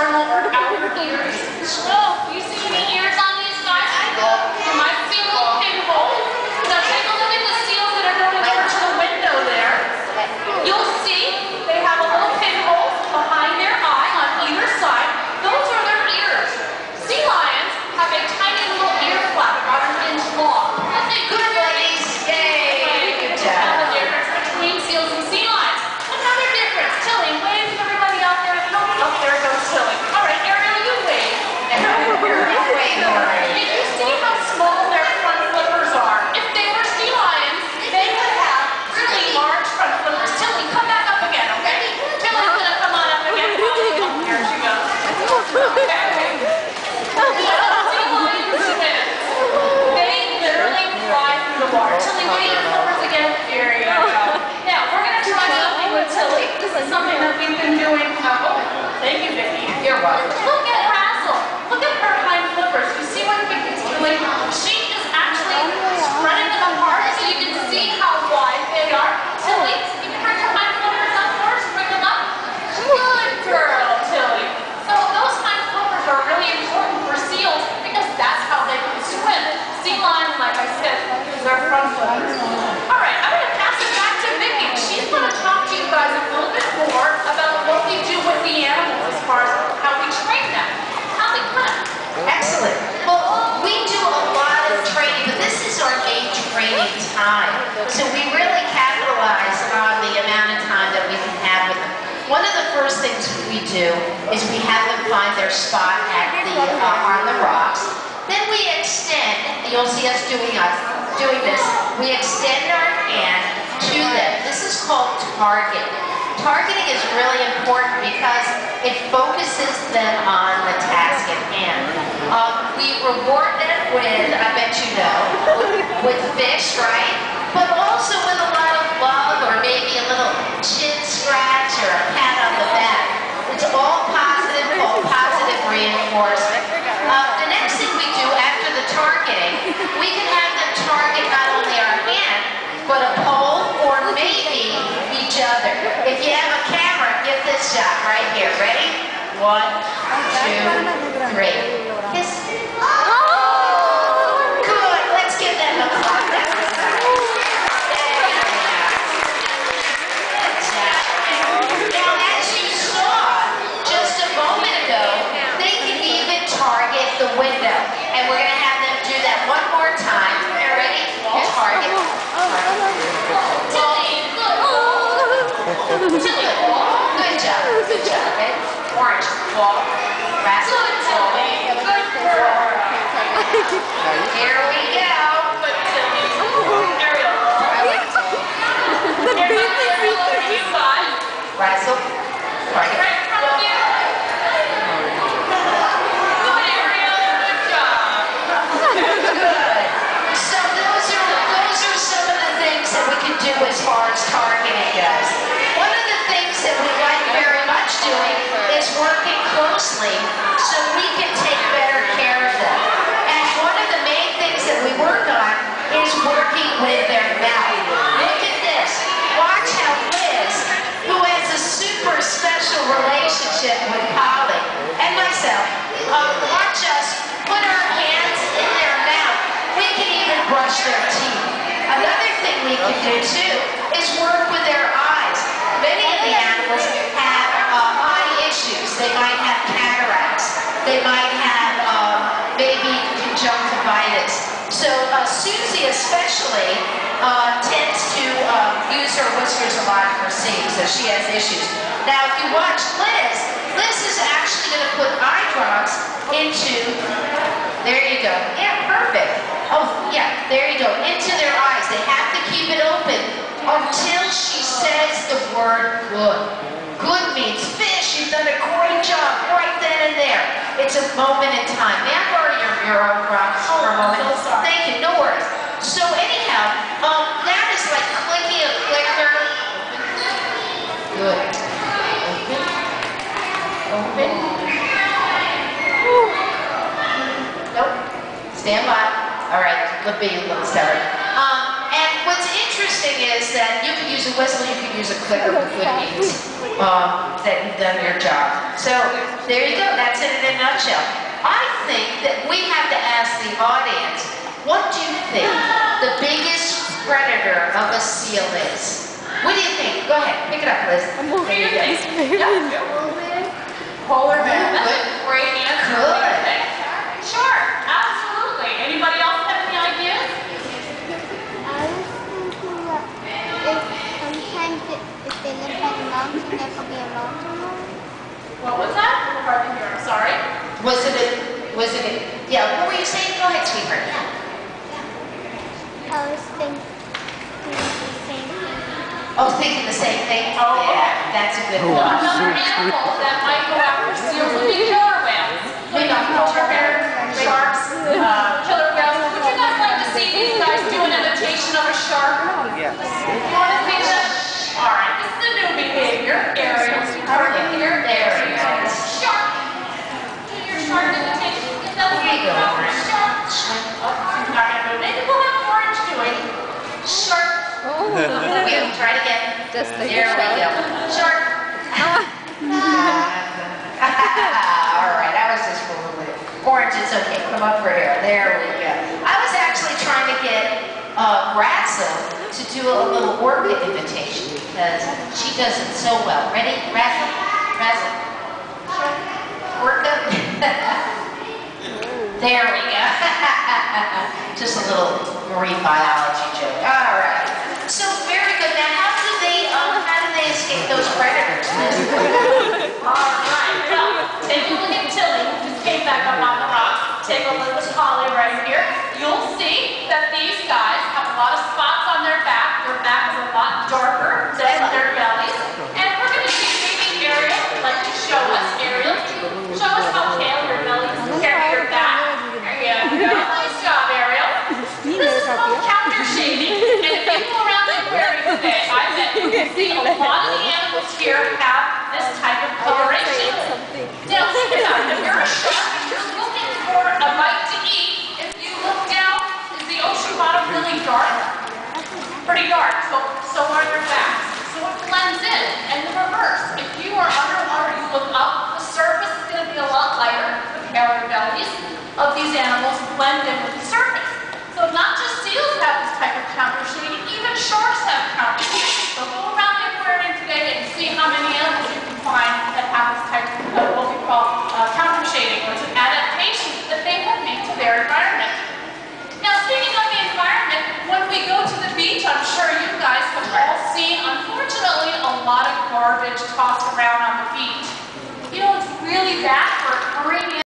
external or outer ears. Oh, you see any ears on these guys? You might see little pinholes. Now take a look at the seals that are going over to the window there. You'll see they have a little pinhole behind their eye on either side. Those are their ears. Sea lions have a tiny little ear flap about an inch long. That's a good ladies. Yay! Good job. Tell the difference between seals and sea lions. Another difference. Tilly, wave to everybody out there. Oh, there goes Tilly. All right, Ariel, you wave. You wave. Did you see how small their front flippers are? If they were sea lions, they would have really large front flippers. Tilly, come back up again, okay? Tilly's gonna come on up again. Here she goes. Okay. Sea lions swim. They literally fly through the water. Tilly, wave your flippers again. Here you go. Now, we're gonna try something with Tilly. This is something that we've been doing. Thank you, Vicki. You're welcome. Look at Razzle. Look at her hind flippers. You see what Vicki's doing? She is actually spreading them apart so you can see how wide they are. Tilly, you can bring your hind flippers up first. Bring them up. Good girl, Tilly. So those hind flippers are really important for seals because that's how they can swim. Sea lions, like I said, use their front flippers. All right, I'm going to pass it back to Vicki. She's going to talk to you guys a little bit more about what we do with the animals as far as how we train them, how we hunt. Excellent. Well, we do a lot of training, but this is our main training time. So we really capitalize on the amount of time that we can have with them. One of the first things we do is we have them find their spot at on the rocks. Then we extend, you'll see us doing this, we extend our hand to them. This is called target. Targeting is really important because it focuses them on the task at hand. We reward them with, I bet you know, with fish, right? But also with a lot of love or maybe a little chin scratch or a pat on the back. It's all positive, called positive reinforcement. The next thing we do after the targeting, we can have them target not only our hand, but a pole or maybe each other. If you have a camera, give this shot right here. Ready? 1, 2, 3. Kiss. Oh, good. Let's give them a clap. That was nice. Good job. Now, as you saw just a moment ago, they can even target the window. And we're going to have them do that one more time. You ready? Target. Tilly, good job, okay? Orange, wall, Razzle, good girl. Here we go. Good Tilly. Ariel. Razzle, target. Right in front of you. Good, Ariel, good job. Good. So those are some of the things that we can do as far as targeting goes. One of the things that we like very much doing is working closely so we can take better care of them. And one of the main things that we work on is working with their mouth. Look at this. Watch how Liz, who has a super special relationship with Polly and myself, watch us put our hands in their mouth. We can even brush their teeth. Another thing we can do too is work with their eyes. Many of the animals have eye issues. They might have cataracts. They might have maybe conjunctivitis. So Susie especially tends to use her whiskers a lot for seeing, so she has issues. Now if you watch Liz, Liz is actually going to put eye drops into, there you go. Yeah, perfect. Oh, yeah, there you go. Into their eyes. They have to keep it open until she says the word good. Good means fish. You've done a great job right then and there. It's a moment in time. May I borrow your mirror for a moment? So sorry. Thank you. No worries. So anyhow, that is like clicking a clicker. Good. Open. Open. Nope. Stand by. All right. Let's be a little stubborn. And what's interesting is is that you can use a whistle, you can use a clicker with good means that you've done your job. So there you go. That's it in a nutshell. I think that we have to ask the audience, what do you think the biggest predator of a seal is? What do you think? Go ahead, pick it up, Liz. What do you think? Polar bear. That's a great answer. Good. Sure, absolutely. Anybody else have any ideas? I was thinking that sometimes if they live by the mountain, there could be a mountain lion. What was that? Hard to hear. I'm sorry. Was it, yeah, what were you saying? Go ahead, sweetheart. Yeah. I was thinking the same thing. Oh, thinking the same thing? Oh, yeah, that's a good one. Another animal that might go after seals would be killer whales. Maybe Polar bears, sharks, killer whales. Would you guys like to see these guys do an imitation of a shark? Yes. You want to see that? All right, this is a new behavior. Ariel, target here. There you go. Shark. Do your shark imitation. There you go. Shark. Oh, not gonna do it. Maybe we'll have Orange do it. Shark. Okay, try it again. Just like There we go. Shark. All right, I was just fooling with it. Orange, it's okay. Come up for here. There we go. I was actually trying to get Ratzel to do a little orca imitation because she does it so well. Ready? Ratzel? Ratzel? Orca? There we go. Just a little marine biology joke. All right. So very good. Now, how do they escape those predators? All right, well, take a look at Tilly, who just came back up on the rock. Take a look at Holly right here. You'll see that these guys have a lot of spots on their back. Their back is a lot darker than their bellies. And we're going to see maybe Ariel would like to show us. Ariel, show us how pale your belly is compared to your back. There you go. Nice job, Ariel. This is called counter shading. And if you go around the aquarium today, I bet you can see a lot of the animals here have this type of coloration. Now think about it. If you're a shark and you're looking for a bite to eat, if you look down, is the ocean bottom really dark? Pretty dark. So are their backs. So it blends in. And the reverse. If you are underwater, you look up, the surface is going to be a lot lighter. The paler bellies of these animals blend in with the surface. So not just seals have this type of counter shading, even sharks have counter shading. So go around the aquarium today and see how many animals you can find that have this type of what we call counter shading, which is an adaptation that they have made to their environment. Now speaking of the environment, when we go to the beach, I'm sure you guys have all seen, unfortunately, a lot of garbage tossed around on the beach. You know, it's really bad for aquarium